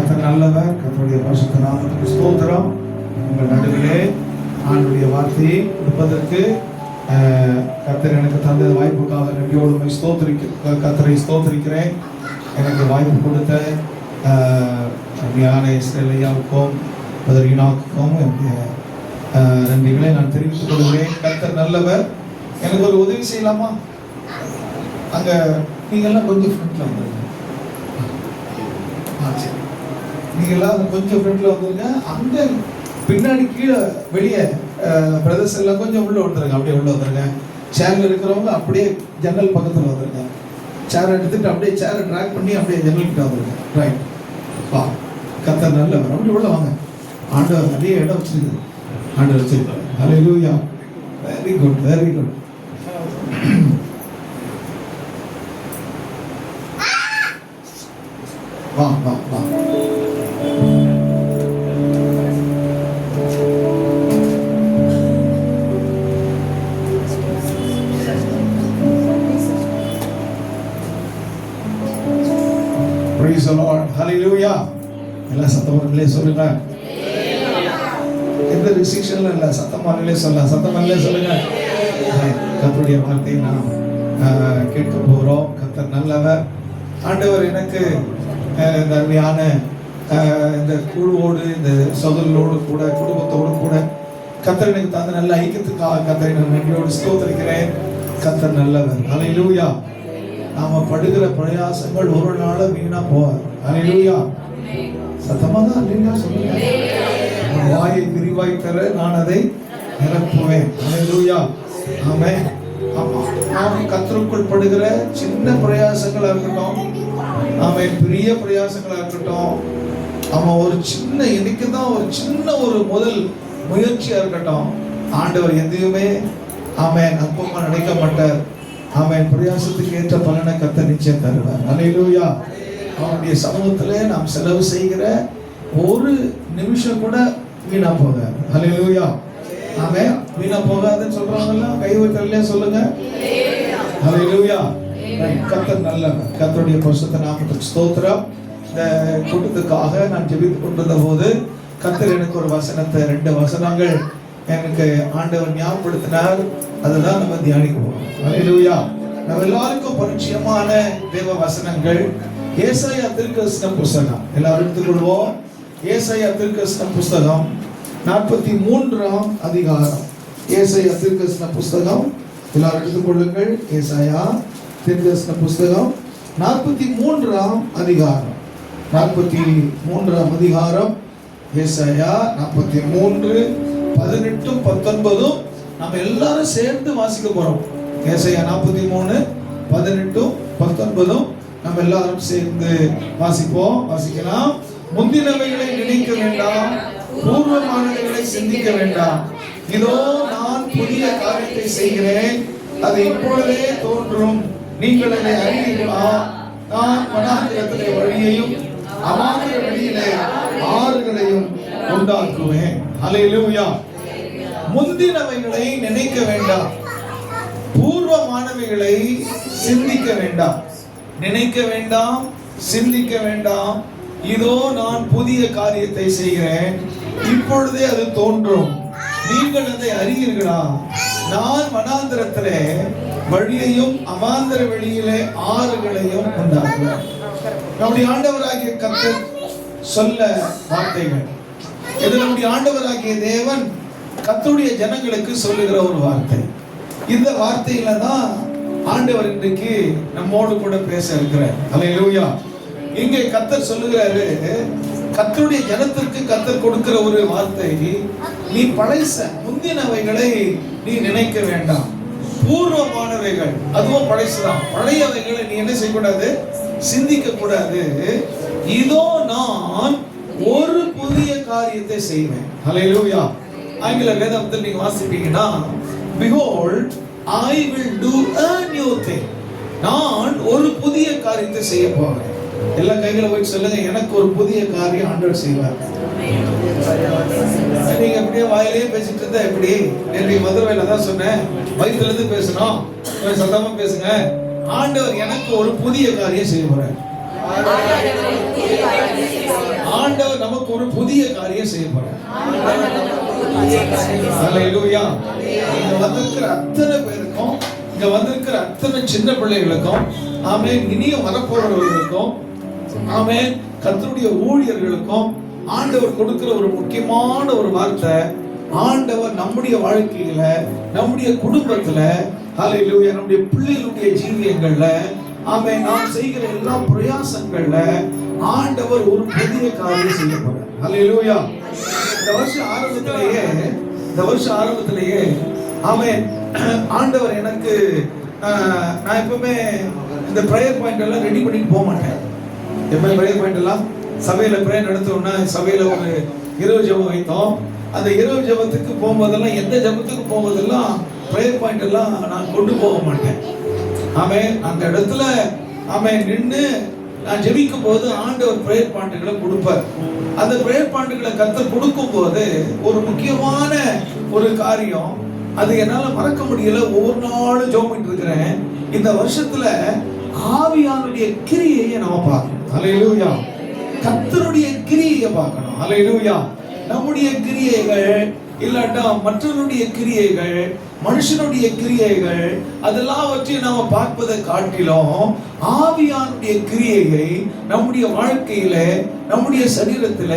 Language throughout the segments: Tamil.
கர்த்தர் நல்லவர். கர்த்தருடைய பரிசுத்த நாமத்துக்கு ஸ்தோத்திரம். உங்கள் நடுவிலே ஆண்டுடைய வார்த்தையை கொடுப்பதற்கு கர்த்தர் எனக்கு தந்த வாய்ப்புக்காக நன்றியோடு கர்த்தரை ஸ்தோத்திரிக்கிறேன். எனக்கு வாய்ப்பு கொடுத்த ஞான இஸ்ரேலையாவுக்கும் ஈனாவுக்கும் என்னுடைய நன்றிகளை நான் தெரிவித்துக் கொள்கிறேன். கர்த்தர் நல்லவர். எனக்கு ஒரு உதவி செய்யலாமா? அங்க நீங்கள்லாம் கொஞ்சம் ஃப்ரெண்ட்ல வந்துருங்க. சரி, நீங்கள்லாம் கொஞ்சம் ஃப்ரெண்ட்ல வந்துருங்க. அங்க பின்னாடி கீழே வெளியே பிரதர்ஸ் எல்லாம் கொஞ்சம் உள்ள வந்துருங்க. அப்படியே உள்ள வந்துருங்க. சேர்ல இருக்கிறவங்க அப்படியே ஜன்னல் பக்கத்தில் வந்துருங்க. சேரை எடுத்துட்டு அப்படியே சேரை ட்ராக் பண்ணி அப்படியே ஜன்னல் கிட்ட வந்துருங்க. ரைட், வா. கர்த்தர் நல்லவர். அப்படி உள்ள வாங்க. ஆண்டவர் நிறைய இடம் வச்சிருக்கு. ஆண்டவர் வச்சிருக்காரு. Hallelujah. Very good, very good. வா வா வா. Praise the Lord. Hallelujah. எல்லாம் சத்தமானே சொல்லுங்க. எந்த ரெஸ்ட்ரிக்ஷன்ல இல்ல, சத்தமானே சொல்லலாம். சத்தமானே சொல்லுங்க. கர்த்தருடைய வார்த்தையை நாம் கேட்க போகிறோம். கர்த்தர் நல்லவர். ஆண்டவர் எனக்கு அருமையான இந்த குழுவோடு, இந்த சகோதரர்களோடு கூட, குடும்பத்தோடு கூட கர்த்தர் எனக்கு தந்த நல்ல ஐக்கியத்துக்காக கர்த்தரை நான் நன்றியோடு ஸ்தோத்திரிக்கிறேன். கர்த்தர் நல்லவர். ஹல்லேலூயா. நாம படுகிற பிரயாசங்கள் ஒரு நாள் வீணா போவார். ஹல்லேலூயா. சத்தமா தான் ஹல்லேலூயா சொல்லுங்க. வாயை விரிவாய் தர நான் அதை நிரப்புவேன். ஹல்லேலூயா. ஆமென். ஆமா, நாம் கர்த்தருக்குள் படுகிற சின்ன பிரயாசங்களா இருக்கட்டும், ஆமென், பெரிய பிரயாசங்களா இருக்கட்டும், அவன் ஒரு சின்ன எனக்கு தான் ஒரு சின்ன ஒரு முதல் முயற்சியா இருக்கட்டும், ஆண்டவர் எதையுமே ஆமென் அற்பமா நினைக்க மாட்டார். ஆமென், பிரயாசத்துக்கு ஏற்ற பலனை கர்த்தர் நிச்சயம் தருவார். ஹல்லேலூயா. அவனுடைய சமூகத்திலே நாம் செலவு செய்கிற ஒரு நிமிஷம் கூட வீணா போகாது. ஹல்லேலூயா. ஆமென். வீணா போகாதுன்னு சொல்றாங்கல்ல, கை வைத்தல்ல சொல்லுங்க. ஹல்லேலூயா. கர்த்தர் நல்லவர். கர்த்தருடைய பரிசுத்த நாமத்துக்கு ஸ்தோத்திரம். இந்த கூட்டத்துக்காக நான் ஜெபித்துக் கொண்டிருந்த போது கர்த்தர் எனக்கு ஒரு வசனத்தை, 2 வசனங்கள் எனக்கு ஆண்டவர் ஞாபகப்படுத்தினார். அதுதான் நம்ம தியானிக்க போறோம். ஹல்லேலூயா. நம்ம எல்லாருக்கும் பரிச்சயமான தேவ வசனங்கள். ஏசாயா தீர்க்கதரிசன புஸ்தகம் எல்லாரும் எடுத்துக்கொள்வோம். ஏசாயா தீர்க்கதரிசன புஸ்தகம் 43ஆம் அதிகாரம். ஏசாயா தீர்க்கதரிசன புஸ்தகம் எல்லாரும் எடுத்துக்கொள்ளுங்கள். ஏசாயா தீர்க்கதரிசன புஸ்தகம் 43ஆம் அதிகாரம். 43ஆம் அதிகாரம். ஏசாயா 43 18 19 நம்ம எல்லாரும் சேர்ந்து வாசிக்க போறோம். ஏசாயா 43 18 19 நம்ம எல்லாரும் சேர்ந்து வாசிப்போம். வாசிக்கலாம். முந்தினவைகளை நினைக்க வேண்டாம், பூர்வமானவைகளை சிந்திக்க வேண்டாம். இதோ நான் புதிய காரியத்தை செய்கிறேன், அது இப்பொழுதே தோன்றும், நீங்கள் அதை அறிவீர்களா? நான் வனாந்திரத்திலே வழியையும் அமாந்திர வெளியிலே ஆறுகளையும் உண்டாக்குவேன். ஹல்லேலூயா. முந்தினவைகளை நினைக்க வேண்டாம், பூர்வமானவைகளை சிந்திக்க வேண்டாம். நினைக்க வேண்டாம், சிந்திக்க வேண்டாம். இதோ நான் புதிய காரியத்தை செய்கிறேன், இப்பொழுதே அது தோன்றும், நீங்கள் அதை அறிவீர்களா? நான் வனாந்திரத்திலே வழியையும் அமாந்திர வெளியிலே ஆறுகளையும் உண்டாக்குவேன். நம்முடைய ஆண்டவராகிய கர்த்தர் சொல்ல வார்த்தைகள். இது நம்முடைய ஆண்டவராகிய தேவன் கர்த்தருடைய ஜனங்களுக்கு சொல்லுகிற ஒரு வார்த்தை. இந்த வார்த்தையில தான் ஆண்டவர் இன்றைக்கு நம்மோடு கூட பேச இருக்கிறார். ஹல்லேலூயா. இங்கே கர்த்தர் சொல்லுகிறாரு, கர்த்தருடைய ஜனத்திற்கு கர்த்தர் கொடுக்கிற ஒரு வார்த்தை, நீ பழைச முந்தினவைகளை நீ நினைக்க வேண்டாம், பூர்வமானவைகள் அதுவும் பழைசுதான், பழையவைகளை நீ என்ன செய்யக்கூடாது, சிந்திக்க கூடாது. இதோ நான் ஒரு புதிய காரியத்தை செய்வேன். ஹல்லேலூயா. ஆங்கில வேதத்தில் நீங்க வாசிப்பீங்கன்னா, behold I will do a new thing. நான் ஒரு புதிய காரியத்தை செய்ய போறேன். எல்லா கைகளை போய் சொல்லுங்க, எனக்கு ஒரு புதிய காரியம் ஆண்டவர் செய்வார். நீங்க அப்படியே வாயிலேயே பேசிட்டு இருந்தா எப்படி? நேற்று மதுரையில தான் சொன்னேன், வயிற்றுல இருந்து பேசணும், சத்தமா பேசுங்க. ஆண்டவர் எனக்கு ஒரு புதிய காரியம் செய்ய போறார். நமக்கு ஒரு புதிய காரியம் செய்ய போறார். ஹல்லேலூயா. இங்க வந்திருக்கிற அத்தனை பேருக்கும், இங்க வந்திருக்கிற அத்தனை சின்ன பிள்ளைகளுக்கும், ஆமென், இனியும் வரப்போறவர்களுக்கும், ஆமென், கர்த்தருடைய ஊழியர்களுக்கும் ஆண்டவர் கொடுக்கிற ஒரு முக்கியமான ஒரு வார்த்தை, ஆண்டவர் நம்முடைய வாழ்க்கையில, நம்முடைய குடும்பத்துல, ஹல்லேலூயா, நம்முடைய பிள்ளைகளுடைய ஜீவியங்கள்ல, ஆமென், நாம் செய்கிற எல்லா பிரயாசங்கள்ல ஆண்டவர் ஒரு புதிய காரியம் செய்ய போறார். ஹல்லேலூயா. இந்த வருஷ ஆரம்பத்திலேயே ஆமென், ஆண்டவர் எனக்கு, நான் எப்பவுமே இந்த பிரேயர் பாயிண்ட் எல்லாம் ரெடி பண்ணிட்டு போக மாட்டேன். எப்பவுமே பிரேயர் பாயிண்ட் எல்லாம் சபையில பிரேயர் நடத்தோம்னா, சபையில ஒரு இரவு ஜெபம் வைத்தோம். அந்த இரவு ஜெபத்துக்கு போகும்போதெல்லாம், எந்த ஜெபத்துக்கு போகும்போதெல்லாம் பிரேயர் பாயிண்ட் எல்லாம் நான் கொண்டு போக மாட்டேன். ஆமென். அந்த இடத்துல ஆமென் நின்று நான் ஜெபிக்கும் போது ஆண்டவர் பிரேயர் பாயிண்ட்களை கொடுப்பார். அந்த பிரேயர் பாயிண்ட்களை கர்த்தர் கொடுக்கும் போது ஒரு முக்கியமான ஒரு காரியம், அது என்னால மறக்க முடியல. ஒவ்வொரு நாளும் ஜெபம் பண்ணிட்டு இருக்கிறேன். இந்த வருஷத்துல ஆவியானுடைய கிரியையை நாம பார்க்கணும். ஹல்லேலூயா. கர்த்தருடைய கிரியையை பார்க்கணும். ஹல்லேலூயா. நம்முடைய கிரியைகள் இல்லாட்டா மற்றவருடைய கிரியைகள், மனுஷனுடைய கிரியைகள், அதெல்லாவற்றையும் நாம பார்ப்பதை காட்டிலும் ஆவியானுடைய கிரியையை நம்முடைய வாழ்க்கையில, நம்முடைய சரீரத்துல,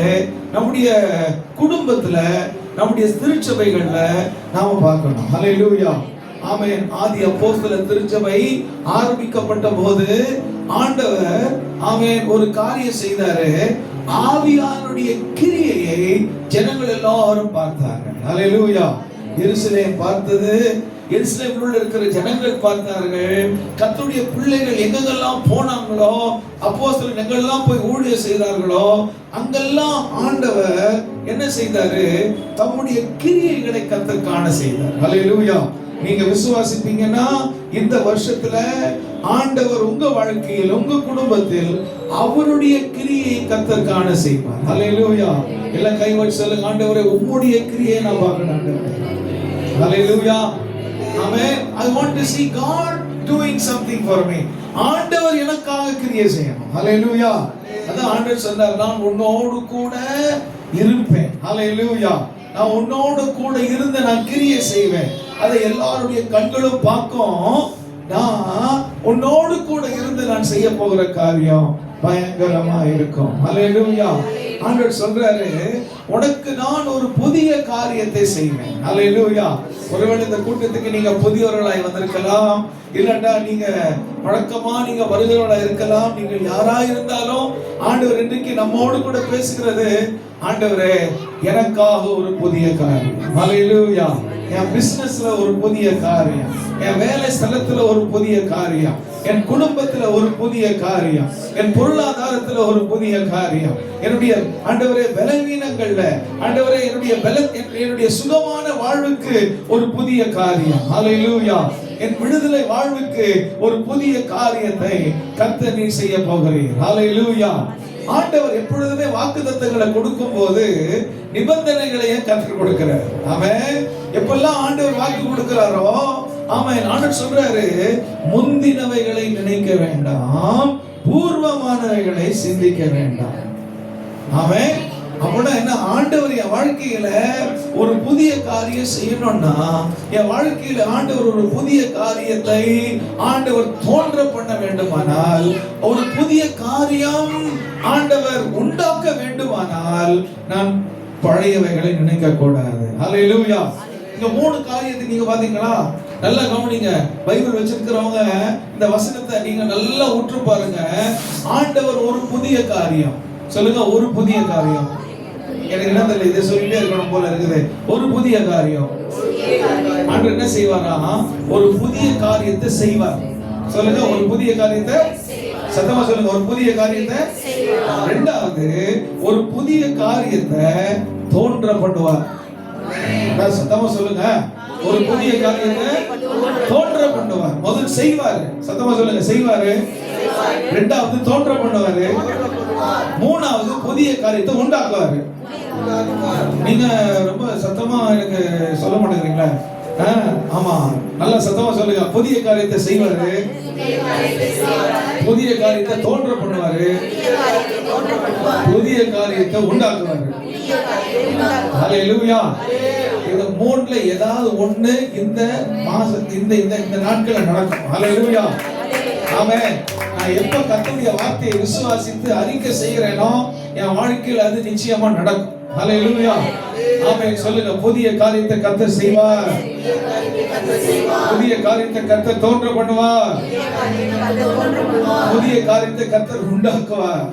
நம்முடைய குடும்பத்துல, நம்முடைய திருச்சபைகள்ல நாம பார்க்கணும். ஹல்லேலூயா. ஆமென். ஆதி அப்போஸ்தலர் திருச்சபை ஆரம்பிக்கப்பட்ட போது ஆண்டவர் ஆமென் ஒரு காரியம் செய்தாரு. ஆவியானுடைய கிரியையை ஜனங்கள் எல்லாரும் பார்த்தார்கள். ஹல்லேலூயா. எருசலேம் பார்த்தது, எருசலேமில் இருக்கிற ஜனங்கள் பார்த்தார்கள். கர்த்தருடைய பிள்ளைகள் எங்கெல்லாம் போனாங்களோ, அப்போஸ்தலர் எங்கெல்லாம் போய் ஊழியம் செய்தார்களோ, அங்கெல்லாம் ஆண்டவர் என்ன செய்தாரு? தம்முடைய கிரியைகளை கர்த்தர் காண செய்தார். ஹல்லேலூயா. நீங்க விசுவாசிப்பீங்கன்னா இந்த வருஷத்துல ஆண்டவர் உங்க வாழ்க்கையில், உங்க குடும்பத்தில் அவருடைய கிரியை கர்த்தர் காண செய்வார். ஹல்லேலூயா. எல்லாம் கை வச்சு சொல்லுங்க, ஆண்டவரே உம்முடைய கிரியை நான் பார்க்கணும் ஆண்டவரே. ஹல்லேலூயா. ஆமென். I want to see God doing something for me. ஆண்டவர் எனக்காக கிரியை செய்யணும். ஹல்லேலூயா. அதான் ஆண்டவர் சொன்னார், நான் உன்னோடு கூட இருப்பேன். ஹல்லேலூயா. நான் உன்னோடு கூட இருந்து நான் கிரியை செய்வேன். அதை எல்லாருடைய கண்களும் பார்க்கும். நான் உன்னோடு கூட இருந்து நான் செய்ய போகிற காரியம் பயங்கரமா இருக்கும். ஹல்லேலூயா. ஆண்டவர் சொல்றாரு, உனக்கு நான் ஒரு புதிய காரியத்தை செய்வேன். ஹல்லேலூயா. ஒருவேளை இந்த கூட்டத்துக்கு நீங்க புதியவர்களாய் வந்திருக்கலாம், இல்லட்டா நீங்க வழக்கமா நீங்க வருகிறவர்களாய் இருக்கலாம். நீங்கள் யாரா இருந்தாலும் ஆண்டவர் இன்றைக்கு நம்மோடு கூட பேசுகிறது, ஆண்டவரே எனக்காக ஒரு புதிய காரியம். ஹல்லேலூயா. என் பிசினஸ்ல ஒரு புதிய காரியம், என் வேலை ஸ்தலத்துல ஒரு புதிய காரியம், என் குடும்பத்துல ஒரு புதிய காரியம், என் பொருளாதாரத்துல ஒரு புதிய காரியம், என்னுடைய ஆண்டவரே பலவீனங்கள்ல, ஆண்டவரே என்னுடைய சுகமான வாழ்வுக்கு ஒரு புதிய காரியம். ஹல்லேலூயா. என் விடுதலை வாழ்வுக்கு ஒரு புதிய காரியத்தை கர்த்தர் நீர் செய்ய போகிறீர். ஹல்லேலூயா. ஆண்டவர் எப்பொழுதுமே வாக்குத்தத்தங்களை கொடுக்கும் போது நிபந்தனைகளையும் கற்றுக் கொடுக்கிறார். ஆமென். எப்பெல்லாம் ஆண்டவர் வாக்கு கொடுக்கிறாரோ, ஆமென், ஆண்டவர் சொல்றாரு, முந்தினவைகளை நினைக்க வேண்டாம், பூர்வமானவைகளை சிந்திக்க வேண்டாம். ஆமென். அப்படின்னா என்ன? ஆண்டவர் என் வாழ்க்கையில ஒரு புதிய காரியம் செய்யணும்னா, என் வாழ்க்கையில ஆண்டவர் ஒரு புதிய காரியத்தை ஆண்டவர் தோன்ற பண்ண வேண்டுமானால், ஒரு புதிய காரியம் ஆண்டவர் உண்டாக்க வேண்டுமானால், நான் பழையவைகளை நினைக்க கூடாது. ஹல்லேலூயா. இங்க 3 காரியத்தை நீங்க பாத்தீங்களா? நல்லா கவனிங்க. பைபிள் வச்சிருக்கிறவங்க இந்த வசனத்தை நீங்க நல்லா உற்று பாருங்க. ஆண்டவர் ஒரு புதிய காரியம், சொல்லுங்க, ஒரு புதிய காரியம். எனக்கு என்ன தெரியல, இதை சொல்லிட்டே இருக்கணும் போல இருக்குது. ஒரு புதிய காரியம். ஆண்டவர் என்ன செய்வாரா? ஒரு புதிய காரியத்தை செய்வார். சொல்லுங்க, ஒரு புதிய காரியத்தை. சத்தமா சொல்லுங்க, ஒரு புதிய காரியத்தை. இரண்டாவது, ஒரு புதிய காரியத்தை தோன்ற பண்ணுவார். சத்தமா சொல்லுங்க, ஒரு புதிய காரியத்தை தோன்ற பண்ணுவார். முதல் செய்வாரு. சத்தமா சொல்லுங்க, செய்வாரு. இரண்டாவது தோன்ற பண்ணுவாரு. மூணாவது புதிய காரியத்தை உண்டாக்குவாரு. நீங்க ரொம்ப சத்தமா எனக்கு சொல்ல மாட்டேங்கிறீங்களா? ஆமா, நல்லா சத்தமா சொல்லுங்க. புதிய காரியத்தை செய்வாரு, புதிய காரியத்தை தோன்ற பண்ணுவாரு, புதிய புதிய காரியத்தை உண்டாக்குவார்கள். ஹல்லேலூயா. இந்த மூணுல ஏதாவது ஒண்ணு இந்த இந்த நாட்கள்ல நடக்கும். ஹல்லேலூயா. ஆமென். நான் எப்ப கர்த்தருடைய வார்த்தையை விசுவாசித்து அறிக்கை செய்கிறேனோ என் வாழ்க்கையில் அது நிச்சயமா நடக்கும். ஹல்லேலூயா. ஆமென். சொல்லுங்க, புதிய காரியத்தை கர்த்தர் செய்வார். புதிய காரியத்தை கர்த்தர் தோன்ற பண்ணுவார். புதிய காரியத்தை கர்த்தர் உண்டாக்குவார்.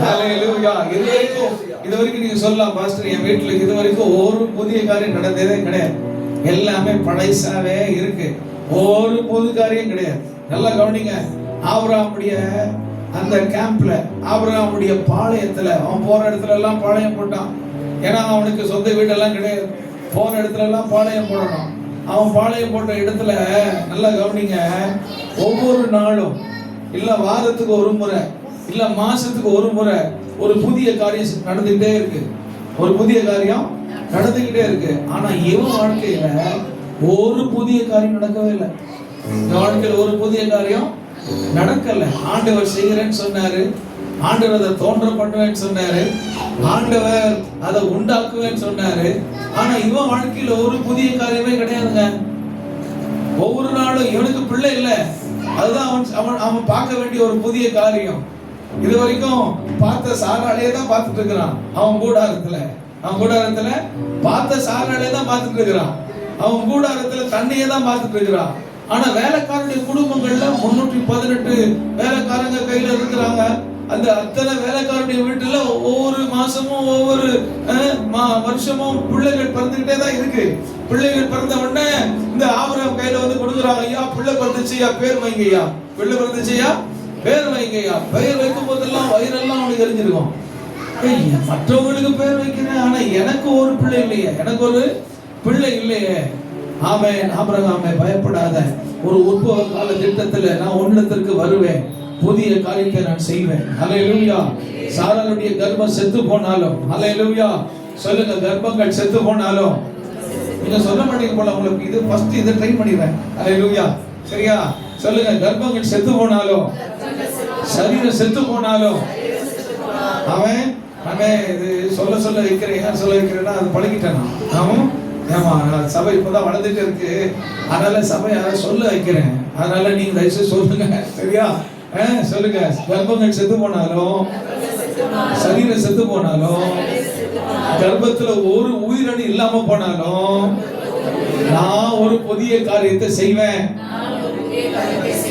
ஹல்லேலூயா. இதுவரைக்கும் நீங்க சொல்லலாம், பாஸ்டர் என் வீட்டுல இதுவரைக்கும் ஒரு புதிய காரியம் நடந்ததே கிடையாது, எல்லாமே பழைசாவே இருக்கு, ஒரு புது காரியம் கிடையாது. நல்லா கவனிங்க. ஆபிரகாமுடைய அந்த கேம்ப்ல, ஆபிரகாமுடைய பாளையத்துல, அவன் போற இடத்துல எல்லாம் பாளையம் போட்டான். ஏன்னா அவனுக்கு சொந்த வீடெல்லாம் கிடையாது, போற இடத்துல எல்லாம் பாளையம் போடணும். அவன் பாளையம் போட்ட இடத்துல நல்லா கவனிங்க, ஒவ்வொரு நாளும் இல்ல வாரத்துக்கு ஒரு முறை இல்ல மாசத்துக்கு ஒரு முறை ஒரு புதிய காரியம் நடந்துகிட்டே இருக்கு, ஒரு புதிய காரியம் நடந்துகிட்டே இருக்கு. ஆனா இவன் வாழ்க்கையில ஒரு புதிய காரியம் நடக்கவே இல்லை. இந்த வாழ்க்கையில ஒரு புதிய காரியம் நடக்கல. ஆண்டவர் செய்கிறேன்னு சொன்னாரு, ஆண்டவர் அதை தோன்ற பண்ணுவேன்னு சொன்னாரு, ஆண்டவர் அதை உண்டாக்குவேன்னு சொன்னாரு. ஆனா இவன் வாழ்க்கையில ஒரு புதிய காரியமே கிடையாதுங்க. ஒவ்வொரு நாளும் இவனுக்கு பிள்ளை இல்லை, அதுதான் அவன் பார்க்க வேண்டிய ஒரு புதிய காரியம். இது வரைக்கும் பார்த்த சாராளையே தான் பார்த்துட்டு இருக்கிறான். அவன் கூடாரத்துல பார்த்த சாராளையே தான் பார்த்துட்டு இருக்கிறான். அவன் கூடாரத்துல தண்ணியே தான் பார்த்துட்டு இருக்கிறான். ஆனா வேலைக்காரனுடைய குடும்பங்கள்ல 318 வேலைக்காரங்க கையில இருக்கிறாங்க. அந்த அத்தனை வேலைக்காரனுடைய வீட்டுல ஒவ்வொரு மாசமும் ஒவ்வொரு வருஷமும் பிள்ளைகள் பிறந்துகிட்டே தான் இருக்கு. பிள்ளைகள் பிறந்த உடனே இந்த ஆபிரகாம் கையில வந்து கொடுக்குறாங்க, ஐயா பிள்ளை பிறந்துச்சுயா பேர் வைங்கய்யா, பிள்ளை பிறந்துச்சுயா பேர் வைங்கய்யா. பெயர் வைக்கும் போதெல்லாம் வயிறெல்லாம் அவனுக்கு எரிஞ்சிருக்கும். மற்றவங்களுக்கு பேர் வைக்கிறேன், ஆனா எனக்கு ஒரு பிள்ளை இல்லையே, எனக்கு ஒரு பிள்ளை இல்லையே. ஆமென். ஆபிரகாமே பயப்படாத, ஒரு உற்பவ கால திட்டத்துல நான் உன்னிடத்திற்கு வருவேன், புதிய காரியத்தை நான் செய்வேன். ஹல்லேலூயா. சாராளுடைய கர்ப்பம் செத்து போனாலும், ஹல்லேலூயா சொல்லுங்க, கர்ப்பங்கள் செத்து போனாலும், நீங்க சொல்ல மாட்டீங்க போல, உங்களுக்கு இது ஃபர்ஸ்ட் இதை ட்ரை பண்ணிடுறேன். ஹல்லேலூயா. சரியா? சொல்லுங்க, கர்ப்பங்கள் செத்து போனாலும், சரீரம் செத்து போனாலும், அவன் இது சொல்ல வைக்கிறேன். ஏன் சொல்ல வைக்கிறேன்னா அது பழகிட்டேன் நான். ஆமா, சபை இப்பதான் வளர்ந்துட்டு இருக்கு, அதனால சபை சொல்ல வைக்கிறேன். அதனால நீங்க தயவுசெய்து சொல்லுங்க. சரியா? சொல்லுங்க, கர்ப்பங்கள் செத்து போனாலும், சரீரம் செத்து போனாலும், கர்ப்பத்துல ஒரு உயிரணி இல்லாம போனாலும், நான் ஒரு புதிய காரியத்தை செய்வேன்,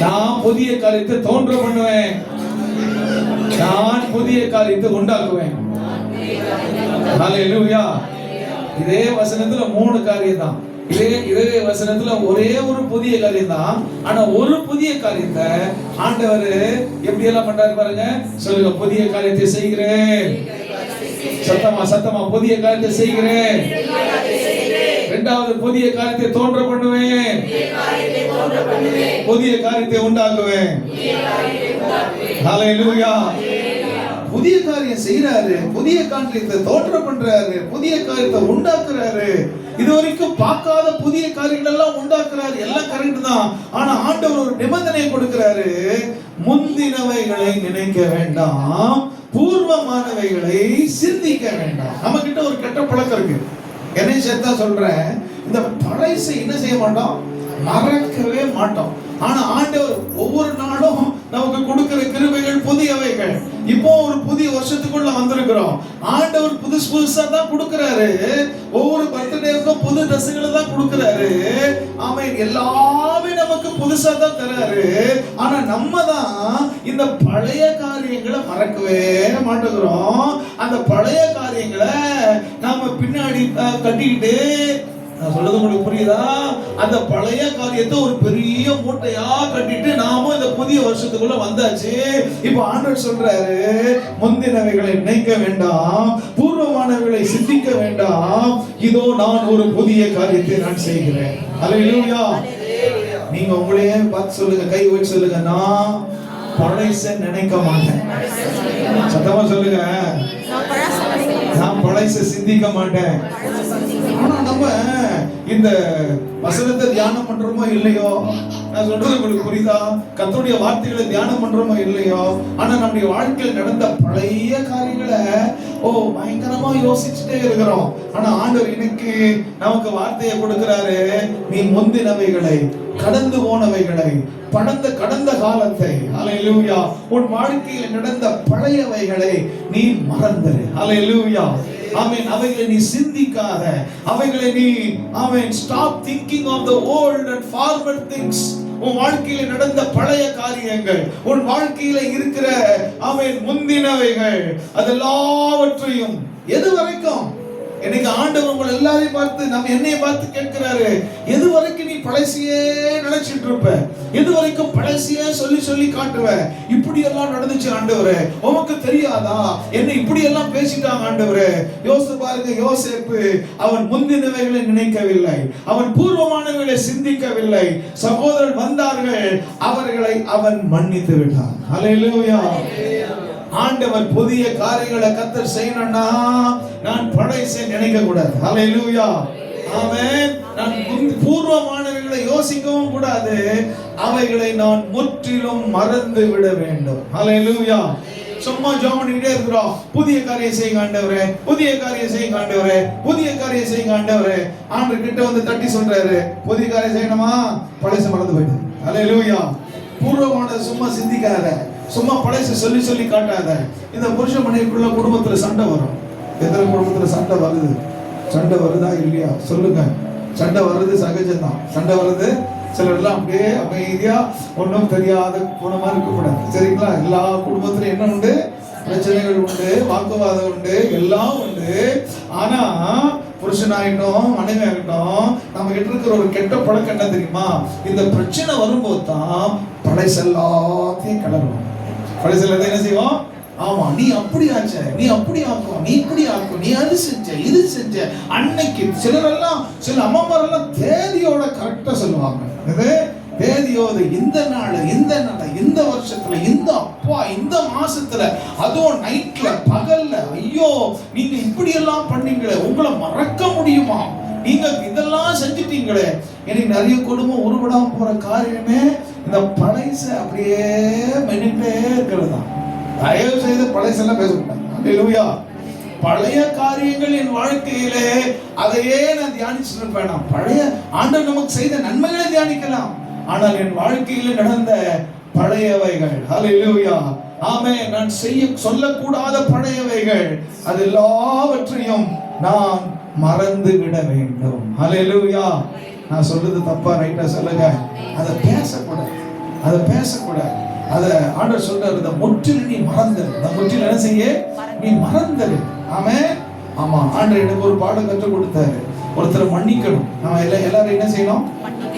நான் புதிய காரியத்தை தோன்ற பண்ணுவேன், நான் புதிய காரியத்தை உண்டாக்குவேன். ஹல்லேலூயா. இதே வசனத்துல 3 காரியம் தான். இதே வசனத்துல ஒரே ஒரு புதிய காரியம் தான். ஆனா ஒரு புதிய காரியத்தை ஆண்டவர் எப்படி எல்லாம் பண்றாரு பாருங்க. சொல்லுங்க, புதிய காரியத்தை செய்கிறேன். சத்தமா புதிய காரியத்தை செய்கிறேன். இரண்டாவது, புதிய காரியத்தை தோன்ற பண்ணுவேன், புதிய காரியத்தை உண்டாக்குவேன். ஹல்லேலூயா. புதிய காரியம் செய்யறாரு, புதிய காரியத்தை தோன்ற பண்றாரு, புதிய காரியத்தை உண்டாக்குறாரு. இதுவரைக்கும் பார்க்காத புதிய காரியங்கள் எல்லாம் உண்டாக்குறாரு. எல்லாம் கரெக்ட் தான். ஆனா ஆண்டவர் ஒரு நிபந்தனை கொடுக்கிறாரு, முந்தினவைகளை நினைக்க வேண்டாம், பூர்வமானவைகளை சிந்திக்க வேண்டாம். நம்ம கிட்ட ஒரு கெட்ட பழக்கம் இருக்கு. என்னை சேர்த்தா சொல்றேன், இந்த பழைசை என்ன செய்ய மாட்டோம், மறக்கவே மாட்டோம். ஆனா ஆண்டவர் ஒவ்வொரு நாளும் நமக்கு கொடுக்கிற கிருபைகள் புதியவைகள். இப்போ ஒரு புதிய வருஷத்துக்குள்ள வந்திருக்கிறோம். ஆண்டவர் புதுசா தான் கொடுக்கிறாரு. ஒவ்வொரு பர்த்டேவுக்கும் புது ட்ரெஸ்ஸுகளை தான் கொடுக்கிறாரு. ஆமென். எல்லாமே நமக்கு புதுசா தான் தராரு. ஆனா நம்ம தான் இந்த பழைய காரியங்களை மறக்கவே மாட்டேங்கிறோம். அந்த பழைய காரியங்களை நாம பின்னாடி கட்டிக்கிட்டு, நான் சொல்றது உங்களுக்கு புரியுதா? அந்த பழைய காரியத்தை ஒரு பெரிய மூட்டையா கட்டிட்டு நாமும் இந்த புதிய வருஷத்துக்குள்ள வந்தாச்சு. இப்ப ஆண்டவர் சொல்றாரு, முந்தினவைகளை நினைக்க வேண்டாம், பூர்வமானவைகளை சிந்திக்க வேண்டாம், இதோ நான் ஒரு புதிய காரியத்தை நான் செய்கிறேன். ஹல்லேலூயா. நீங்க உங்களையே பார்த்து சொல்லுங்க, கை வச்சு சொல்லுங்க, நான் பழைச நினைக்க மாட்டேன். சத்தமா சொல்லுங்க, நான் பழைச சிந்திக்க மாட்டேன். ஆனா நம்ம இந்த வசனத்தை தியானம் பண்றோமோ இல்லையோ, நான் சொல்றது உங்களுக்கு புரியுதா? கர்த்தருடைய வார்த்தைகளை தியானம் பண்றோமோ இல்லையோ, ஆனா நம்முடைய வாழ்க்கையில் நடந்த பழைய காரியங்களை பயங்கரமா யோசிச்சுட்டே இருக்கிறோம். ஆனா ஆண்டவர் இன்னைக்கு நமக்கு வார்த்தையை கொடுக்கிறாரு. நீ முந்தினவைகளை, கடந்து போனவைகளை, கடந்த காலத்தை, அல்லேலூயா, உன் வாழ்க்கையில் நடந்த பழையவைகளை நீ மறந்துரு. அல்லேலூயா, ஆமென். அவைகளை நீ சிந்திக்காத, அவைகளை நீ stop thinking of the old and former things. உன் வாழ்க்கையில நடந்த பழைய காரியங்கள், உன் வாழ்க்கையில இருக்கிற முந்தினவைகள், அதெல்லாவற்றையும் எது வரைக்கும்? இன்னைக்கு ஆண்டவர் உங்களை எல்லாரையும் பார்த்து, நம்ம என்னைய பார்த்து கேட்கிறாரு, எது வரைக்கும் நீ பழசியே நினைச்சிட்டு இருப்ப? எது வரைக்கும் பழசியே சொல்லி சொல்லி காட்டுவ? இப்படி எல்லாம் நடந்துச்சு ஆண்டவரே, உமக்கு தெரியாதா? என்ன இப்படி எல்லாம் பேசிட்டாங்க ஆண்டவரே. யோசித்து பாருங்க, யோசேப்பு அவன் முந்தினவைகளை நினைக்கவில்லை, அவன் பூர்வமானவைகளை சிந்திக்கவில்லை. சகோதரர் வந்தார்கள், அவர்களை அவன் மன்னித்து விட்டான். அல்லேலூயா. ஆண்டவர் புதிய காரியங்களை கர்த்தர் செய்யணும்னா நான் பழைய நினைக்க கூடாது. அல்லேலூயா, ஆமென். நான் பூர்வமானவைகளை யோசிக்கவும் கூடாது, அவைகளை நான் முற்றிலும் மறந்து விட வேண்டும். அல்லேலூயா. சும்மா ஜெபம் பண்ணிட்டே இருக்கிறோம், புதிய காரியம் செய்யுங்க ஆண்டவரே, புதிய காரியம் செய்யுங்க ஆண்டவரே, புதிய காரியம் செய்யுங்க ஆண்டவரே. ஆண்டவர் கிட்ட வந்து தட்டி சொல்றாரு, புதிய காரியம் செய்யணுமா? பழைய மறந்து போயிடு. அல்லேலூயா. பூர்வமானதை சும்மா சிந்திக்காத, சும்மா பழைய சொல்லி சொல்லி காட்டாத. இந்த புருஷ மனைவிக்குள்ள குடும்பத்துல சண்டை வரும். எத்தனை குடும்பத்துல சண்டை வருது? சண்டை வருதா இல்லையா சொல்லுங்க? சண்டை வர்றது சகஜம்தான். சண்டை வர்றது, சிலர்லாம் அப்படியே அமைதியா ஒன்றும் தெரியாத குணமா இருக்கக்கூடாது, சரிங்களா? எல்லா குடும்பத்திலும் என்ன உண்டு? பிரச்சனைகள் உண்டு, வாக்குவாதம் உண்டு, எல்லாம் உண்டு. ஆனா புருஷனாயிட்டோம், மனைவி ஆகிட்டோம், நம்ம கிட்ட இருக்கிற ஒரு கெட்ட பழக்கம் என்ன தெரியுமா? இந்த பிரச்சனை வரும்போது தான் பழைய எல்லாத்தையும் கிளறுவோம். பழைய எல்லாத்தையும் என்ன செய்வோம்? ஆமா, நீ அப்படி ஆச்ச, நீ அப்படி ஆக்கும், நீ இப்படி ஆக்கும், நீ அது செஞ்ச, இது செஞ்ச. அன்னைக்கு சிலரெல்லாம், சில அம்மாமாரெல்லாம் தேதியோட கரெக்டா சொல்லுவாங்க. தேதியோடு, இந்த நாள், இந்த நாள், இந்த வருஷத்துல, இந்த அப்பா, இந்த மாசத்துல, அதுவும் நைட்ல, பகல்ல, ஐயோ நீங்க இப்படி எல்லாம் பண்ணீங்களே, உங்களை மறக்க முடியுமா? நீங்க இதெல்லாம் செஞ்சிட்டீங்களே. எனக்கு நிறைய குடும்பம் உருவடாம போற காரியமே இந்த பழைச அப்படியே மென்னிட்டே இருக்கிறது தான். தயவு செய்து பழைசெல்லாம் பேசக்கூடாது. அல்லேலூயா. பழைய காரியங்கள் என் வாழ்க்கையிலே அதையே நான் தியானிச்சுட்டு இருப்பேன். நான் பழைய ஆண்டவர் நமக்கு செய்த நன்மைகளை தியானிக்கலாம், ஆனால் என் வாழ்க்கையில நடந்த பழையவைகள், அல்லேலூயா, ஆமென், நான் சொல்லக்கூடாத பழையவைகள், அது எல்லாவற்றையும் நான் மறந்து விட வேண்டும். அல்லேலூயா. நான் சொல்றது தப்பா ரைட்டா சொல்லுங்க? அதை பேசக்கூடாது, அதை பேசக்கூடாது. அத ஆண்டவர் சொல்றாரு, இந்த முற்றிலும் நீ மறந்துரு. இந்த முற்றிலும் என்ன செய்ய? நீ மறந்துரு. ஆமென். ஆமா, ஆண்டவர் எனக்கு ஒரு பாடம் கற்றுக் கொடுத்தாரு. ஒருத்தரை மன்னிக்கணும். நம்ம எல்லாரும் என்ன செய்யணும்?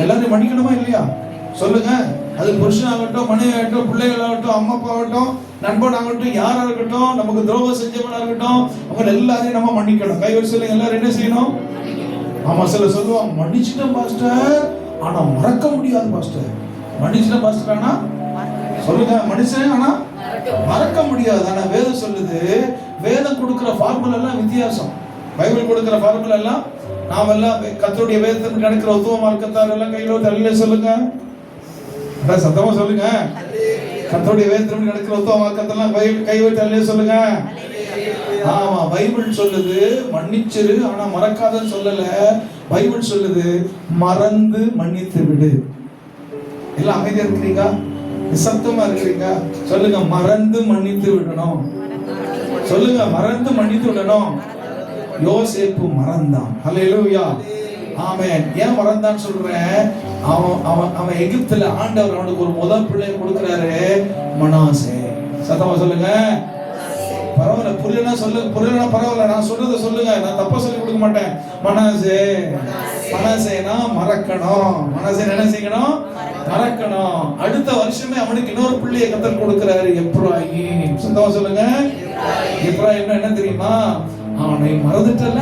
எல்லாரும் மன்னிக்கணுமா இல்லையா சொல்லுங்க? அது புருஷனாகட்டும், மனைவி ஆகட்டும், பிள்ளைகள் ஆகட்டும், அம்மா அப்பா ஆகட்டும், நண்பன் ஆகட்டும், யாரா இருக்கட்டும், நமக்கு துரோகம் செஞ்சவனா இருக்கட்டும், அவங்க எல்லாரையும் நம்ம மன்னிக்கணும். கைவர் சொல்லுங்க, எல்லாரும் என்ன செய்யணும்? ஆமா, சில சொல்லுவாங்க, மன்னிச்சிட்டேன் பாஸ்டர், ஆனா மறக்க முடியாது பாஸ்டர். மன்னிச்சிட்டேன் பாஸ்டர், ஆனா சொல்லுங்க, மனுஷன் ஆனா மறக்க முடியாது. ஆனா வேதம் சொல்லுது, வேதம் கொடுக்கிற ஃபார்முலா எல்லாம் வித்தியாசம். பைபிள் கொடுக்கிற ஃபார்முலா எல்லாம், நாமெல்லாம் கர்த்தருடைய வேதத்துக்கு நடக்கிற உத்தம மார்க்கத்தார் எல்லாம் கையில தள்ளில சொல்லுங்க, சத்தமா சொல்லுங்க. கர்த்தருடைய வேதத்துக்கு நடக்கிற உத்தம மார்க்கத்தெல்லாம் கையில தள்ளில சொல்லுங்க. ஆமா, பைபிள் சொல்லுது மன்னிச்சிரு ஆனா மறக்காதன்னு சொல்லல. பைபிள் சொல்லுது மறந்து மன்னித்து விடு. எல்லாம் அமைதியா இருக்கிறீங்க? நிசப்தமா இருக்கிறீங்க? சொல்லுங்க, மறந்து மன்னித்து விடணும். சொல்லுங்க, மறந்து மன்னித்து விடணும். யோசேப்பு மறந்தான். அல்லேலூயா, ஆமென். ஏன் மறந்தான்னு சொல்றேன்? அவன் எகிப்துல ஆண்டவர் அவனுக்கு ஒரு முதல் பிள்ளையை கொடுக்கிறாரு, மனாசே. சத்தமா சொல்லுங்க. பரவாயில்ல, புரியலன்னா சொல்லுங்க, புரியலன்னா பரவாயில்ல, நான் சொல்றத சொல்லுங்க, நான் தப்பா சொல்லி கொடுக்க மாட்டேன். மனாசே, மனாசேனா மறக்கணும். மனாசே என்ன செய்யணும்? மறக்கணும். அடுத்த வருஷமே அவனுக்கு இன்னொரு பிள்ளையை கர்த்தர் கொடுக்கிறாரு, எப்ராயிம். சத்தமா சொல்லுங்க. எப்ராயிம் என்ன தெரியுமா? அவனை மறந்துட்டல,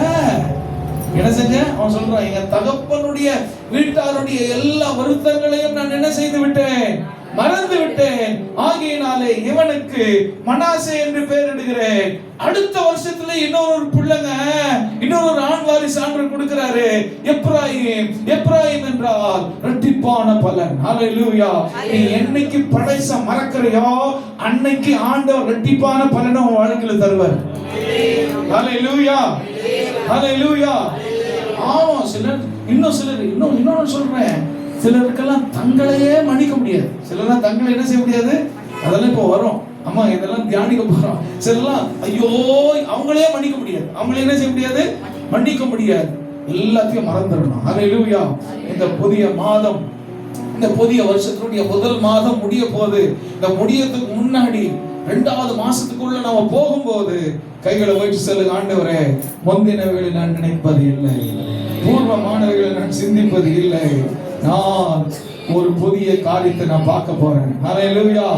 என்ன செஞ்ச? அவன் சொல்றான், எங்க தகப்பனுடைய வீட்டாருடைய எல்லா வருத்தங்களையும் நான் என்ன செய்து விட்டேன்? மறந்து விட்டேன், ஆகையினாலே இவனுக்கு மனாசே என்று பெயரிடுகிறேன். அடுத்த வருஷத்துல இன்னொரு பிள்ளைங்க, இன்னொரு ஆண் வாரிசு ஆண்டவர் கொடுக்கிறாரு, எப்ராயிம். எப்ராயிம் என்றால் இரட்டிப்பான பலன். ஹல்லேலூயா. நீ என்னைக்கு படைச்ச மறக்கறியோ அன்னைக்கு ஆண்டவர் இரட்டிப்பான பலனை உன் வாழ்க்கையில தருவார். ஹல்லேலூயா, ஹல்லேலூயா. ஆமா, சிலர் இன்னொன்னு சொல்றேன், சிலருக்கெல்லாம் தங்களையே மன்னிக்க முடியாது. சிலர்லாம் தங்களை என்ன செய்ய முடியாது, அதெல்லாம் இப்போ வரும். அம்மா இதெல்லாம் தியானிக்க போறோம். சிலர்லாம் ஐயோ அவங்களே மன்னிக்க முடியாது, அவங்களே என்ன செய்ய முடியாது, மன்னிக்க முடியாது. எல்லாத்தையும் மறந்துடணும். ஹல்லேலூயா. இந்த புதிய மாதம், இந்த புதிய வருஷத்துடைய முதல் மாதம் முடிய போகுது. இந்த முடியறதுக்கு முன்னாடி 2வது மாசத்துக்குள்ள நாம போகும்போது கைகளை வச்சு சொல்லுங்க, ஆண்டவரே முந்தினவைகளை நான் நினைப்பது இல்லை, பூர்வமானவைகளை நான் சிந்திப்பது இல்லை, நான் ஒரு புதிய காரியத்தை நான் பார்க்க போறேன். ஹல்லேலூயா.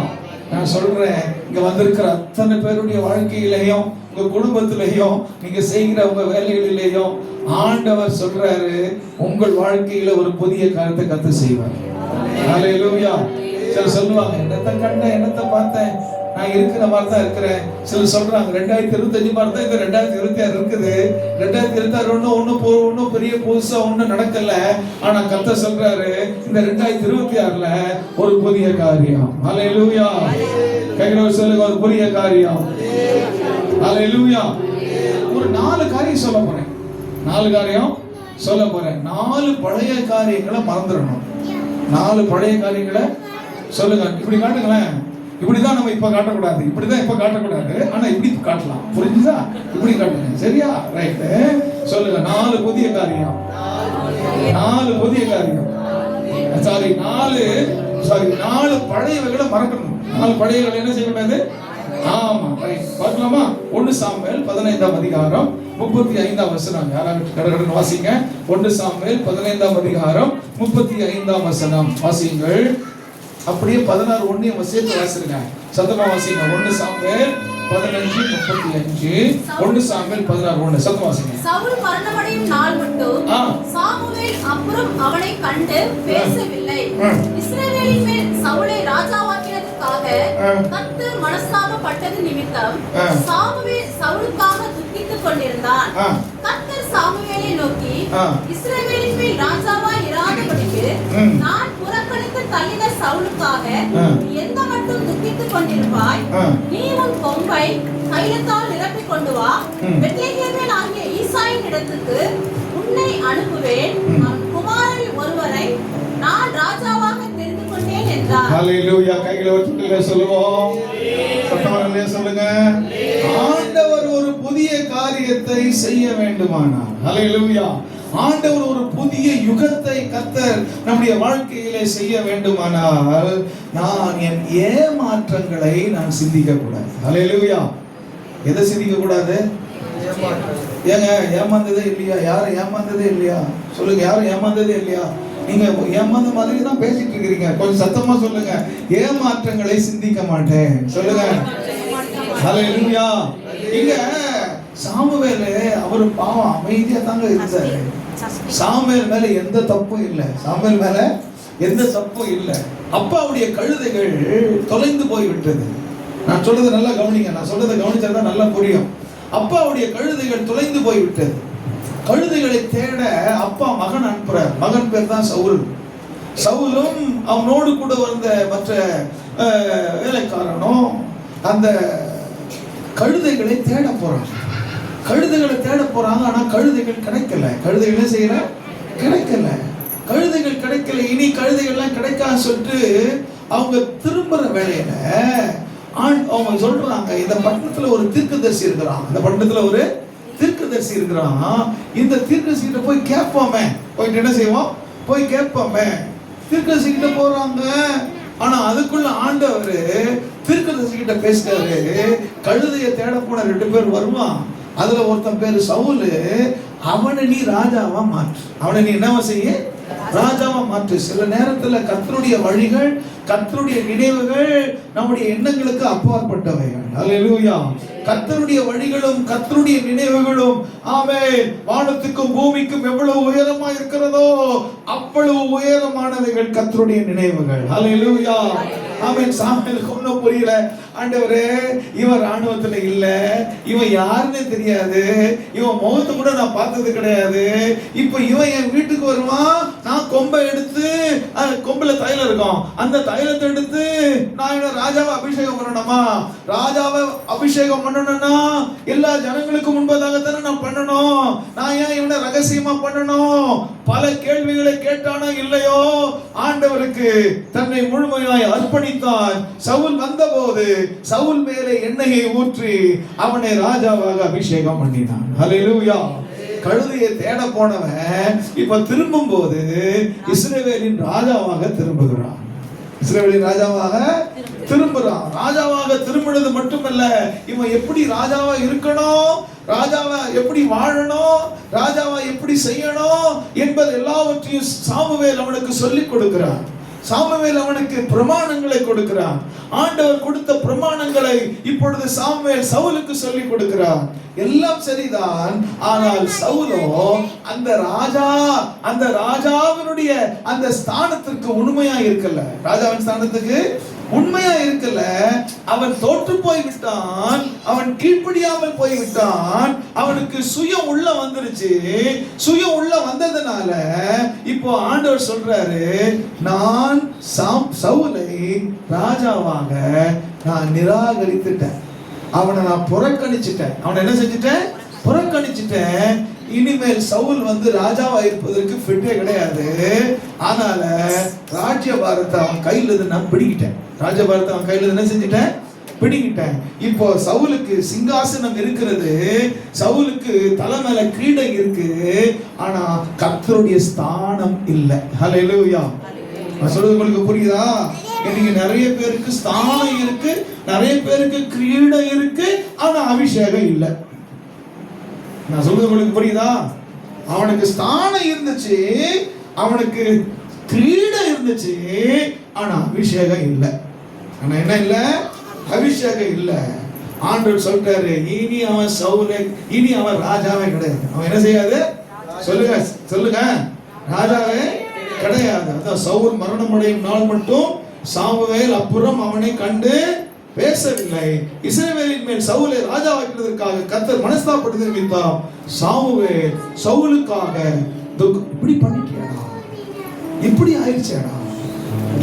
நான் சொல்றேன், இங்க வந்திருக்கிற அத்தனை பேருடைய வாழ்க்கையிலையும், உங்க குடும்பத்திலையும், நீங்க செய்கிற உங்க வேலைகளிலேயும் ஆண்டவர் சொல்றாரு, உங்கள் வாழ்க்கையில ஒரு புதிய காரியத்தை கத்து செய்வார். ஹல்லேலூயா. சிலர் சொல்லுவாங்க, என்னத்தை கண்டேன், என்னத்தை பார்த்தேன், நான் இருக்கிற மாதிரி தான் இருக்கிறேன். சிலர் சொல்றாங்க 2025 மாதிரி தான் இந்த 2026 இருக்குது. 2026 ஒன்னும் பெரிய புதுசா ஒன்னும் நடக்கல. ஆனா கர்த்தர் சொல்றாரு, இந்த 2026ல ஒரு புதிய காரியம். ஹல்லேலூயா. கையில சொல்லுங்க, ஒரு புதிய காரியம். ஹல்லேலூயா. ஒரு 4 காரியம் சொல்ல போறேன். 4 காரியம் சொல்ல போறேன். 4 பழைய காரியங்களை மறந்துடணும். 4 பழைய காரியங்களை சொல்லுங்க. இப்படி காட்டுங்களேன். இப்படிதான் நம்ம இப்ப காட்டக்கூடாது, இப்படிதான் இப்ப காட்டக்கூடாது, ஆனா இப்படி காட்டலாம். புரிஞ்சுதா? இப்படி காட்டுங்க. சரியா? ரைட். சொல்லுங்க, 4 புதிய காரியம். 4 புதிய காரியம். சாரி 4 பழையவைகளை மறக்கணும். 4 பழையவைகளை என்ன செய்யக்கூடாது? ஆமா, ரைட். பார்க்கலாமா? 1 சாமுவேல் 15ஆம் அதிகாரம் 35ஆம் வசனம். யாராவது கடகடன்னு வாசிங்க. 1 சாமுவேல் 15ஆம் அதிகாரம் 35ஆம் வசனம் வாசிங்கள். அப்படியே 16:1 வசனத்தை வாசிங்க. சத்தமா வாசிங்க. 1 சாமுவேல் 15:35. 1 சாமுவேல் 16:1 சத்தமா வாசிங்க. சவுல் மரணமடையும் நாள் மட்டும் சாமுவேல் அப்புறம் அவனை கண்டு பேசவில்லை. இஸ்ரவேலின் மேல் சவுலை ராஜாவாக்கினதற்காக கர்த்தர் மனஸ்தாபப்பட்டது நிமித்தம் சாமுவேல் சவுலுக்காக துக்கித்துக் கொண்டிருந்தான். கர்த்தர் சாமுவேலை நோக்கி, இஸ்ரவேலின் மேல் ராஜாவாய் இராதபடிக்கு நான் புறக்கணித்து தள்ளின சவுலுக்காக எந்த மட்டும் துக்கித்துக் கொண்டிருப்பாய்? நீ உன் கொம்பை தைலத்தால் நிரப்பிக் கொண்டு வா. பெத்லெகேமில் ஆகிய ஈசாயின் இடத்துக்கு உன்னை அனுப்புவேன். குமாரரில் ஒருவரை நான் ராஜாவாக தெரிந்து கொண்டேன் என்றார். ஹல்லேலூயா. கைகளை வச்சு சொல்லுவோம். சத்தமா சொல்லுங்க. ஆண்டவர் ஒரு புதிய காரியத்தை செய்ய வேண்டுமானார், ஹல்லேலூயா, ஆண்டவர் ஒரு புதிய யுகத்தை கர்த்தர் நம்முடைய வாழ்க்கையிலே செய்ய வேண்டுமானால் நான் என் ஏமாற்றங்களை நான் சிந்திக்க கூடாது. ஹல்லேலூயா. எதை சிந்திக்க கூடாது? ஏங்க ஏமாந்ததே இல்லையா? யாரும் ஏமாந்ததே இல்லையா? சொல்லுங்க, யாரும் ஏமாந்ததே இல்லையா? நீங்க ஏமாந்த மாதிரி தான் பேசிட்டு இருக்கிறீங்க. கொஞ்சம் சத்தமா சொல்லுங்க, ஏமாற்றங்களை சிந்திக்க மாட்டேன். சொல்லுங்க. ஹல்லேலூயா. இங்க சாமுவேல் அவர் பாவம் அமைதியா தாங்க இருந்தாரு. சாமுவேல் மேல எந்த தப்பும் இல்லை. சாமுவேல் மேல எந்த தப்பும் இல்லை. அப்பாவுடைய கழுதைகள் தொலைந்து போய் விட்டது. நான் சொல்றதை நல்லா கவனிங்க. நான் சொல்றதை கவனிச்சாதான் நல்லா புரியும். அப்பாவுடைய கழுதைகள் தொலைந்து போய் விட்டது. கழுதைகளை தேட அப்பா மகன் அனுப்புறார். மகன் பேர் தான் சவுல். சவுலும் அவனோடு கூட வந்த மற்ற வேலைக்காரனும் அந்த கழுதைகளை தேட போறாங்க. கழுதைகளை தேட போறாங்க. ஆனா கழுதைகள் கிடைக்கல. கழுதைகள் செய்யற கிடைக்கல. கழுதைகள் கிடைக்கல. இனி கழுதைகள்லாம் கிடைக்கான்னு சொல்லிட்டு அவங்க திரும்புற வேலையில அவங்க சொல்றாங்க, இந்த பட்டணத்துல ஒரு தீர்க்கதரிசி இருக்கிறான். இந்த பட்டணத்துல ஒரு தீர்க்கதரிசி இருக்கிறான். இந்த தீர்க்கதரிசிகிட்ட போய் கேட்போமே. போயிட்டு என்ன செய்வோம்? போய் கேட்போமே. தீர்க்கதரிசி கிட்ட போறாங்க. ஆனா அதுக்குள்ள ஆண்டவர் தீர்க்கதரிசி கிட்ட பேசுறாரு. கழுதையை தேட போன 2 பேர் வருவான். அதுல ஒருத்தன் பேரு சவுல். அவனை நீ ராஜாவா மாற்று. அவனை நீ என்னவா செய்ய? ராஜாவா மாற்று. சில நேரத்துல கர்த்தருடைய வழிகள், கர்த்தருடைய நினைவுகள் நம்முடைய எண்ணங்களுக்கு அப்பாற்பட்டவைகள். ஹல்லேலூயா. கர்த்தருடைய வழிகளும் கர்த்தருடைய நினைவுகளும் ஆமென் வானத்துக்கும் பூமிக்கும் எவ்வளவு உயரமா இருக்கிறதோ அவ்வளவு உயரமானவைகள் கர்த்தருடைய நினைவுகள். ஹல்லேலூயா. அவன் சாமுவேலுக்கு ஒன்றும் புரியல. ஆண்டவரே, இவன் ராணுவத்துல இல்ல, இவன் யாருன்னு தெரியாது, இவன் முகத்தை கூட நான் பார்த்தது கிடையாது. இப்ப இவன் என் வீட்டுக்கு வருவான், நான் கொம்பை எடுத்து, கொம்புல தைலம் இருக்கும், அந்த தைலத்தை எடுத்து நான் என்ன ராஜாவை அபிஷேகம் பண்ணணுமா? ராஜாவை அபிஷேகம் பண்ணணும்னா எல்லா ஜனங்களுக்கு முன்பதாகத்தானே நான் பண்ணணும். நான் ஏன் இவனை ரகசியமா பண்ணணும்? பல கேள்விகளை கேட்டானோ இல்லையோ, ஆண்டவருக்கு தன்னை முழுமையாய் அர்ப்பணித்தான். சவுல் வந்தபோது சவுல் மேலே எண்ணெயை ஊற்றி அவனை ராஜாவாக அபிஷேகம் பண்ணினான். ஹல்லேலூயா. கழுதையை தேட போனவன் இப்ப திரும்பும் போது இஸ்ரவேலின் ராஜாவாக திரும்புகிறான். இஸ்ரவேலின் ராஜாவாக திரும்புறான். ராஜாவாக திரும்பினது மட்டுமல்ல, இவன் எப்படி ராஜாவா இருக்கணும், ராஜாவா எப்படி வாழணும், ராஜாவா எப்படி செய்யணும் என்பது எல்லாவற்றையும் சாமுவேல் அவனுக்கு சொல்லிக் கொடுக்கிறான். சாமுவேல் அவனுக்கு பிரமாணங்களை கொடுக்கிறான். ஆண்டவர் கொடுத்த பிரமாணங்களை இப்பொழுது சாமுவேல் சவுலுக்கு சொல்லிக் கொடுக்கிறான். எல்லாம் சரிதான். ஆனால் சவுலோ அந்த ராஜாவினுடைய அந்த ஸ்தானத்திற்கு உண்மையா இருக்கல. ராஜாவின் ஸ்தானத்துக்கு உண்மையா இருக்கல. அவன் தோற்று போய் விட்டான், அவன் கீழ்ப்படியாமல் போய் விட்டான். அவனுக்கு சுயம் உள்ள வந்துருச்சு. சுயம் உள்ள வந்ததுனால இப்போ ஆண்டவர் சொல்றாரு, நான் சவுலை ராஜாவாக நான் நிராகரித்துட்டேன், அவனை நான் புறக்கணிச்சிட்டேன். அவனை என்ன செஞ்சுட்டேன்? புறக்கணிச்சிட்டேன். இனிமேல் சவுல் ராஜாவா இருப்பதற்கு ஃபிட்டே கிடையாது. அதனால ராஜ்யபாரத்தை அவன் கையில நான் பிடிக்கிட்டேன். ராஜ்யபாரத்தை அவன் கையில என்ன செஞ்சுட்டேன்? பிடிக்கிட்டேன். இப்போ சவுலுக்கு சிங்காசனம் இருக்கிறது, சவுலுக்கு தலை மேல கிரீடை இருக்கு, ஆனா கர்த்தருடைய ஸ்தானம் இல்லை. ஹல்லேலூயா. நான் சொல்றது உங்களுக்கு புரியுதா? இன்னைக்கு நிறைய பேருக்கு ஸ்தானம் இருக்கு, நிறைய பேருக்கு கிரீடை இருக்கு, ஆனா அபிஷேகம் இல்லை. நான் சொல்றது உங்களுக்கு புரியுதா? அவனுக்கு ஸ்தானம் இருந்துச்சு, அவனுக்கு கிரீடம் இருந்துச்சு, ஆனா அபிஷேகம் இல்லை. ஆனா என்ன இல்ல? அபிஷேகம் இல்ல. ஆண்டவர் சொல்றாரு, இனி அவன் சவுலை, இனி அவன் ராஜாவே கிடையாது. அவன் என்ன செய்யாது? சொல்லுங்க சொல்லுங்க, ராஜாவே கிடையாது. அதான் சவுல் மரணம் அடையும் நாள் மட்டும் சாமுவேல் அப்புறம் அவனை கண்டு பேசவில்லை. இஸ்ரவேலின் மேல் சவுலை ராஜாவாக்குவதற்காக கர்த்தர் மனஸ்தாபப்படுத்தி நிமித்தம் சாமுவேல் சவுலுக்காக இப்படி பண்ணிட்டியாடா, இப்படி ஆயிடுச்சேடா,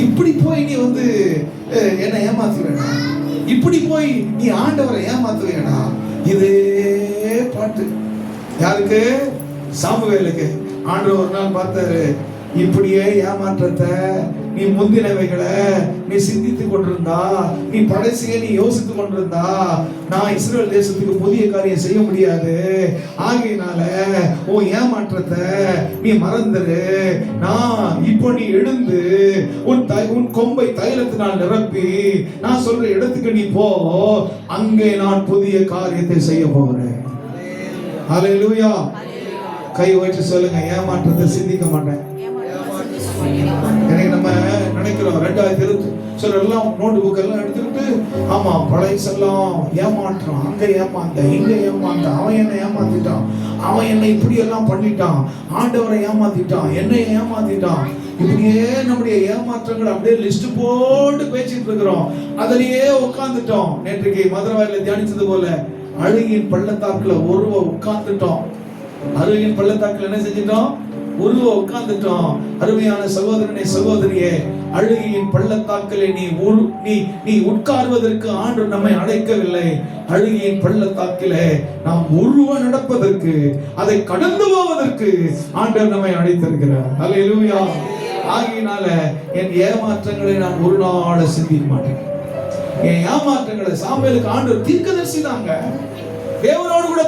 இப்படி போய் நீ என்ன ஏமாத்துவேடா, இப்படி போய் நீ ஆண்டவரை ஏமாத்துவேடா. இதே பாட்டு யாருக்கு? சாமுவேலுக்கு. ஆண்டவர் ஒரு நாள் பார்த்தாரு, இப்படியே ஏமாற்றத்தை நீ முந்தினவைகளை நீ சிந்தித்து கொண்டிருந்தா, நீ படைசியை நீ யோசித்து கொண்டிருந்தா, நான் இஸ்ரவேல் தேசத்துக்கு புதிய காரியம் செய்ய முடியாது. ஆகையினால உன் ஏமாற்றத்தை நீ மறந்துரு. நான் இப்போ நீ எழுந்து உன் கொம்பை தைலத்தினால் நிரப்பி நான் சொல்ற இடத்துக்கு நீ போ, அங்கே நான் புதிய காரியத்தை செய்ய போகிறேன். ஹல்லேலூயா. கை வச்சு சொல்லுங்க, ஏமாற்றத்தை சிந்திக்க மாட்டேன். எனக்கு நம்ம நினைக்கிறோம் 2020 எல்லாம் நோட்டு புக் எல்லாம் எடுத்துக்கிட்டு, ஆமா பழையசெல்லாம் ஏமாற்றம், அங்க ஏமாந்த இங்க ஏமாந்த, அவன் என்ன ஏமாத்திட்டான், அவன் என்ன இப்படி எல்லாம் பண்ணிட்டான், ஆண்டவரை ஏமாத்திட்டான், என்னை ஏமாத்திட்டான். இப்படியே நம்முடைய ஏமாற்றங்கள் அப்படியே லிஸ்ட் போட்டு பேசிட்டு இருக்கிறோம், அதிலேயே உட்கார்ந்துட்டோம். நேற்றைக்கு மதுரவாயில தியானிச்சது போல அழுகின் பள்ளத்தாக்குல ஒருவ உட்கார்ந்துட்டோம். அழுகின் பள்ளத்தாக்குல என்ன செஞ்சிட்டோம்? உருவ உட்கார்ந்துட்டோம். அருமையான சகோதரனே சகோதரியே, அழுகையின் பள்ளத்தாக்கிலே நீ உட்கார்வதற்கு ஆண்டவர் நம்மை அழைக்கவில்லை. அழுகையின் பள்ளத்தாக்கிலே நாம் உருவ நடப்பதற்கு, அதை கடந்து போவதற்கு ஆண்டவர் நம்மை அழைத்திருக்கிறார். ஹல்லேலூயா. ஆகையினால என் ஏமாற்றங்களை நான் ஒரு நாள் சிந்திக்க மாட்டேன். என் ஏமாற்றங்களை சாமுவேலுக்கு ஆண்டவர் தீர்க்கதரிசி தாங்க, தேவனோடு கூட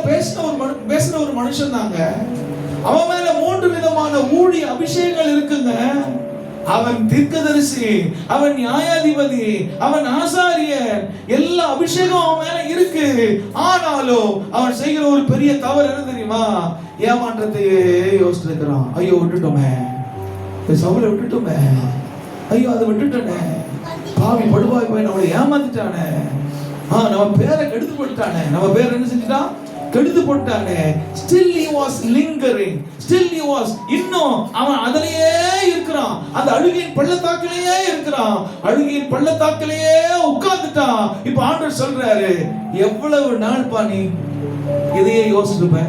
பேசின ஒரு மனுஷன் தாங்க. அவன் மேல 3 விதமான ஊழிய அபிஷேகங்கள் இருக்குங்க. அவன் தீர்க்கதரிசி, அவன் நியாயாதிபதி, அவன் ஆசாரியர், எல்லா அபிஷேகம் அவன் மேல இருக்கு. ஆனாலும் அவன் செய்கிற ஒரு பெரிய தவறு என்ன தெரியுமா? ஏமாற்றத்தையே யோசிச்சு இருக்கிறான். ஐயோ விட்டுட்டோமே, சவுலை விட்டுட்டோமே, ஐயோ அதை விட்டுட்டோனே, பாவி படுவாய் போய் நம்மளை ஏமாத்திட்டானே, நம்ம பேரை கெடுத்து போட்டானே, நம்ம பேர் என்ன செஞ்சுட்டான்? கெடுத்து போட்டானே, still he was lingering, still he was, இன்னும் அவன் அதிலேயே இருக்கிறான், அந்த அழுகையின் பள்ளத்தாக்கிலேயே இருக்கிறான், அழுகையின் பள்ளத்தாக்கிலேயே உட்கார்ந்துட்டான். இப்ப ஆண்டவர் சொல்றாரு, எவ்வளவு நாள் நீ இதையே யோசிச்சுப்ப,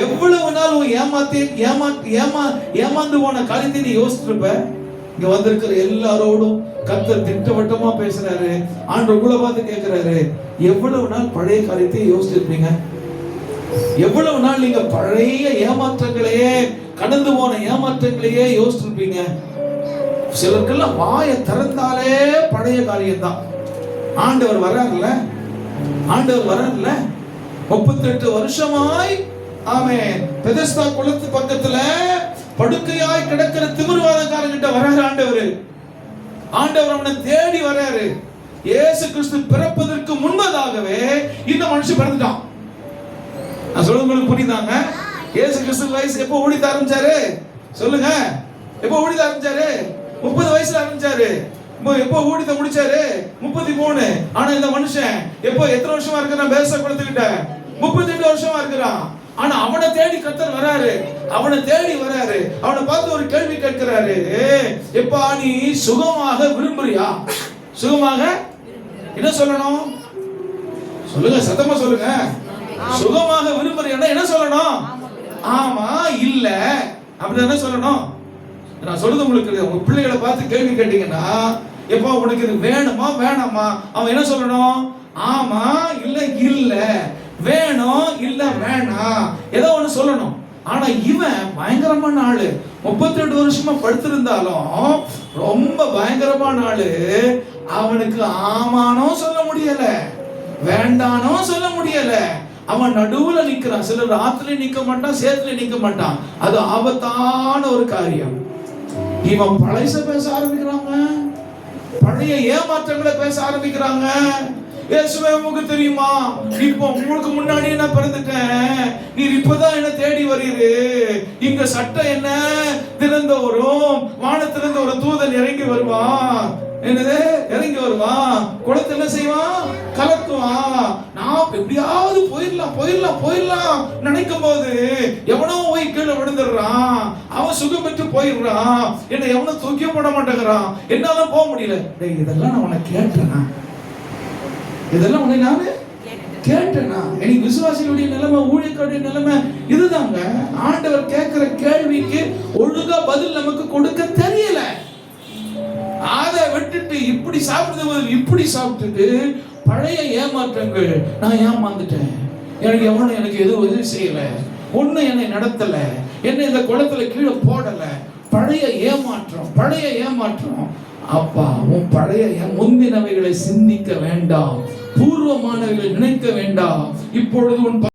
எவ்வளவு நாள் ஏமாந்து போன காரியத்தை நீ யோசிச்சிருப்ப. இங்க வந்திருக்கிற எல்லாரோடும் கர்த்தர் திட்டவட்டமா பேசுறாரு. ஆண்டவர் உங்களை பார்த்து கேட்கிறாரு, எவ்வளவு நாள் பழைய காரியத்தை யோசிச்சிருப்பீங்க? எவ்வளவு நாள் நீங்க பழைய ஏமாற்றங்களையே, கடந்து போன ஏமாற்றங்களையே யோசிச்சிருப்பீங்க? சிலருக்கெல்லாம் வாயை திறந்தாலே பழைய காரியம் தான். ஆண்டவர் வராருல்ல, ஆண்டவர் வராருல்ல, 38 வருஷமாய் ஆமென் பெதஸ்தா குளத்து பக்கத்துல படுக்கையாய் கிடக்கிற திமிர்வாதக்காரங்கிட்ட வராரு ஆண்டவர். ஆண்டவர் அவனை தேடி வராரு. இயேசு கிறிஸ்து பிறப்பதற்கு முன்பதாகவே இந்த மனுஷன் பிறந்துட்டான். நான் சொல்றது உங்களுக்கு புரியுதாங்க? இயேசு கிறிஸ்து வயசு எப்போ ஓடித ஆரம்பிச்சாரு சொல்லுங்க? எப்போ ஓடித ஆரம்பிச்சாரு? 30 வயசுல ஆரம்பிச்சாரு. எப்போ ஓடித முடிச்சாரு? 33. ஆனா இந்த மனுஷன் எப்போ எத்தனை வருஷமா இருக்கிறான்? பெதஸ்தா குளத்துக்கிட்ட 38 வருஷமா இருக்கிறான். ஆனா அவனை தேடி கர்த்தர் வராரு, அவனை தேடி வராரு. அவனை பார்த்து ஒரு கேள்வி கேட்கிறாரு, எப்பா நீ சுகமாக விரும்புறியா? சுகமாக என்ன சொல்லணும்? சொல்லுங்க, சத்தமா சொல்லுங்க. சுகமாக விரும்புறியா என்ன சொல்லணும்? ஆமா இல்ல அப்படி என்ன சொல்லணும்? நான் சொல்றது உங்களுக்கு, உங்க பிள்ளைகளை பார்த்து கேள்வி கேட்டீங்கன்னா, எப்பா உனக்கு இது வேணுமா வேணாமா, அவன் என்ன சொல்லணும்? ஆமா இல்ல இல்ல, வேணும் இல்ல வேணாம், ஏதோ ஒண்ணு சொல்லணும். ஆனா இவன் பயங்கரமான ஆளு. 32 வருஷமா படுத்திருந்தாலும் ரொம்ப பயங்கரமான ஆளு. அவனுக்கு ஆமானோ சொல்ல முடியல, வேண்டானோ சொல்ல முடியல. அவன் நடுவுல நிக்கிறான். சிலர் ராத்திரி நிக்க மாட்டான், சேத்துல நிக்க மாட்டான். அது ஆபத்தான ஒரு காரியம். இவன் பழைய பேச ஆரம்பிக்கிறாங்க, பழைய ஏமாற்றங்களை பேச ஆரம்பிக்கிறாங்க. இயேசுவே உங்களுக்கு தெரியுமா, இப்போ உங்களுக்கு முன்னாடியே நான் பிறந்துட்டேன், நீர் இப்பதான் என்ன தேடி வரீரு. இங்க சட்டம் என்ன திறந்தவரும், வானத்திலிருந்து ஒரு தூதன் இறங்கி வருவான். என்னது இறங்கி வருவான், குளத்தை என்ன செய்வான்? கலக்குவான். நான் எப்படியாவது போயிடலாம் நினைக்கும் போது எவனோ போய் கீழே விழுந்துடுறான், அவன் சுகம் பெற்று போயிடுறான், என்ன எவனோ தூக்கி போட மாட்டேங்கிறான், என்னால போக முடியல. இதெல்லாம் நான் உனக்கு கேட்டேனா? இதெல்லாம் உன்னை நானு கேட்டேனா? எனக்கு விசுவாசிகளுடைய நிலைமை, ஊழியர்களுடைய நிலைமை இதுதாங்க. ஆண்டவர் கேட்கிற கேள்விக்கு ஒழுங்கா பதில் நமக்கு கொடுக்க தெரியல. அதை விட்டுட்டு இப்படி சாப்பிடுறது இப்படி சாப்பிட்டுட்டு பழைய ஏமாற்றங்கள், நான் ஏமாந்துட்டேன், எனக்கு எதுவும் செய்யல, ஒண்ணு என்னை நடத்தல, என்னை இந்த குளத்துல கீழே போடல. பழைய ஏமாற்றம். அப்பா உன் பழைய முந்தினவைகளை சிந்திக்க வேண்டாம், பூர்வமானவைகளை நினைக்க வேண்டாம். இப்பொழுது உன்